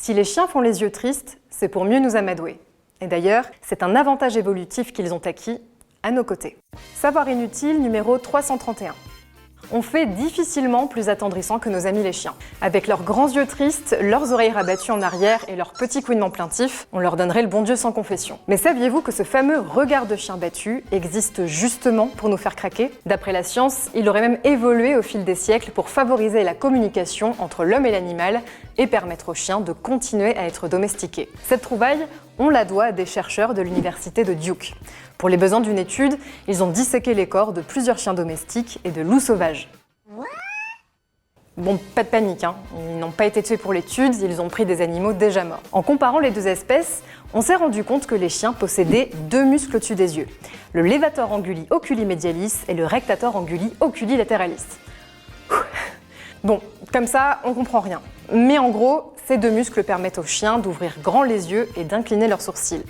Si les chiens font les yeux tristes, c'est pour mieux nous amadouer. Et d'ailleurs, c'est un avantage évolutif qu'ils ont acquis à nos côtés. Savoir inutile numéro 331. On fait difficilement plus attendrissant que nos amis les chiens. Avec leurs grands yeux tristes, leurs oreilles rabattues en arrière et leurs petits couinements plaintifs, on leur donnerait le bon Dieu sans confession. Mais saviez-vous que ce fameux regard de chien battu existe justement pour nous faire craquer ? D'après la science, il aurait même évolué au fil des siècles pour favoriser la communication entre l'homme et l'animal et permettre aux chiens de continuer à être domestiqués. Cette trouvaille, on la doit à des chercheurs de l'université de Duke. Pour les besoins d'une étude, ils ont disséqué les corps de plusieurs chiens domestiques et de loups sauvages. Bon, pas de panique, ils n'ont pas été tués pour l'étude, ils ont pris des animaux déjà morts. En comparant les deux espèces, on s'est rendu compte que les chiens possédaient deux muscles au-dessus des yeux, le levator anguli oculi medialis et le rectator anguli oculi lateralis. Bon, comme ça, on comprend rien. Mais en gros, ces deux muscles permettent aux chiens d'ouvrir grand les yeux et d'incliner leurs sourcils.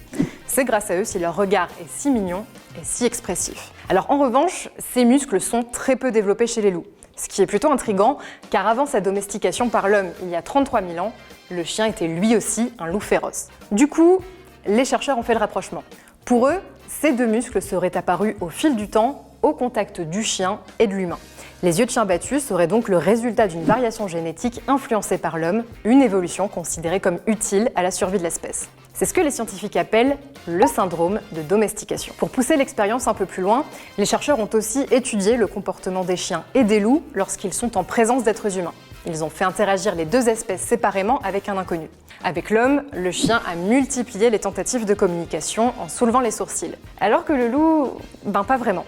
C'est grâce à eux si leur regard est si mignon et si expressif. Alors en revanche, ces muscles sont très peu développés chez les loups. Ce qui est plutôt intriguant, car avant sa domestication par l'homme il y a 33 000 ans, le chien était lui aussi un loup féroce. Du coup, les chercheurs ont fait le rapprochement. Pour eux, ces deux muscles seraient apparus au fil du temps, au contact du chien et de l'humain. Les yeux de chien battus seraient donc le résultat d'une variation génétique influencée par l'homme, une évolution considérée comme utile à la survie de l'espèce. C'est ce que les scientifiques appellent le syndrome de domestication. Pour pousser l'expérience un peu plus loin, les chercheurs ont aussi étudié le comportement des chiens et des loups lorsqu'ils sont en présence d'êtres humains. Ils ont fait interagir les deux espèces séparément avec un inconnu. Avec l'homme, le chien a multiplié les tentatives de communication en soulevant les sourcils, alors que le loup, pas vraiment.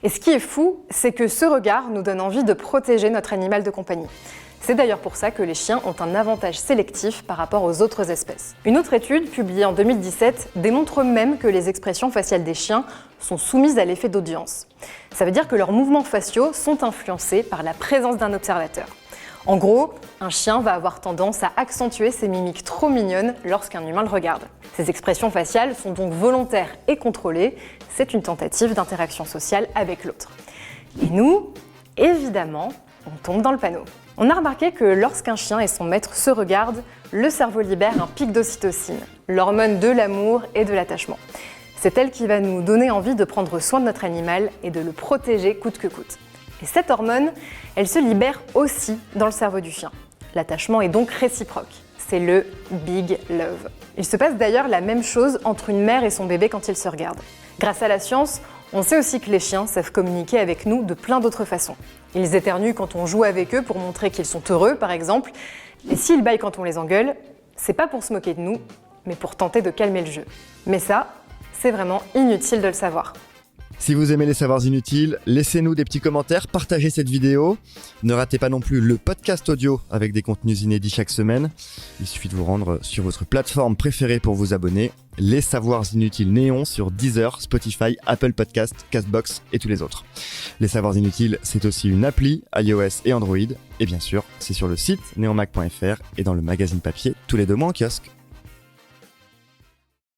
Et ce qui est fou, c'est que ce regard nous donne envie de protéger notre animal de compagnie. C'est d'ailleurs pour ça que les chiens ont un avantage sélectif par rapport aux autres espèces. Une autre étude, publiée en 2017, démontre même que les expressions faciales des chiens sont soumises à l'effet d'audience. Ça veut dire que leurs mouvements faciaux sont influencés par la présence d'un observateur. En gros, un chien va avoir tendance à accentuer ses mimiques trop mignonnes lorsqu'un humain le regarde. Ces expressions faciales sont donc volontaires et contrôlées, c'est une tentative d'interaction sociale avec l'autre. Et nous, évidemment, on tombe dans le panneau. On a remarqué que lorsqu'un chien et son maître se regardent, le cerveau libère un pic d'ocytocine, l'hormone de l'amour et de l'attachement. C'est elle qui va nous donner envie de prendre soin de notre animal et de le protéger coûte que coûte. Et cette hormone, elle se libère aussi dans le cerveau du chien. L'attachement est donc réciproque. C'est le big love. Il se passe d'ailleurs la même chose entre une mère et son bébé quand ils se regardent. Grâce à la science, on sait aussi que les chiens savent communiquer avec nous de plein d'autres façons. Ils éternuent quand on joue avec eux pour montrer qu'ils sont heureux, par exemple. Et s'ils bâillent quand on les engueule, c'est pas pour se moquer de nous, mais pour tenter de calmer le jeu. Mais ça, c'est vraiment inutile de le savoir. Si vous aimez les savoirs inutiles, laissez-nous des petits commentaires, partagez cette vidéo. Ne ratez pas non plus le podcast audio avec des contenus inédits chaque semaine. Il suffit de vous rendre sur votre plateforme préférée pour vous abonner. Les savoirs inutiles Néon sur Deezer, Spotify, Apple Podcast, Castbox et tous les autres. Les savoirs inutiles, c'est aussi une appli iOS et Android. Et bien sûr, c'est sur le site neonmac.fr et dans le magazine papier tous les 2 mois en kiosque.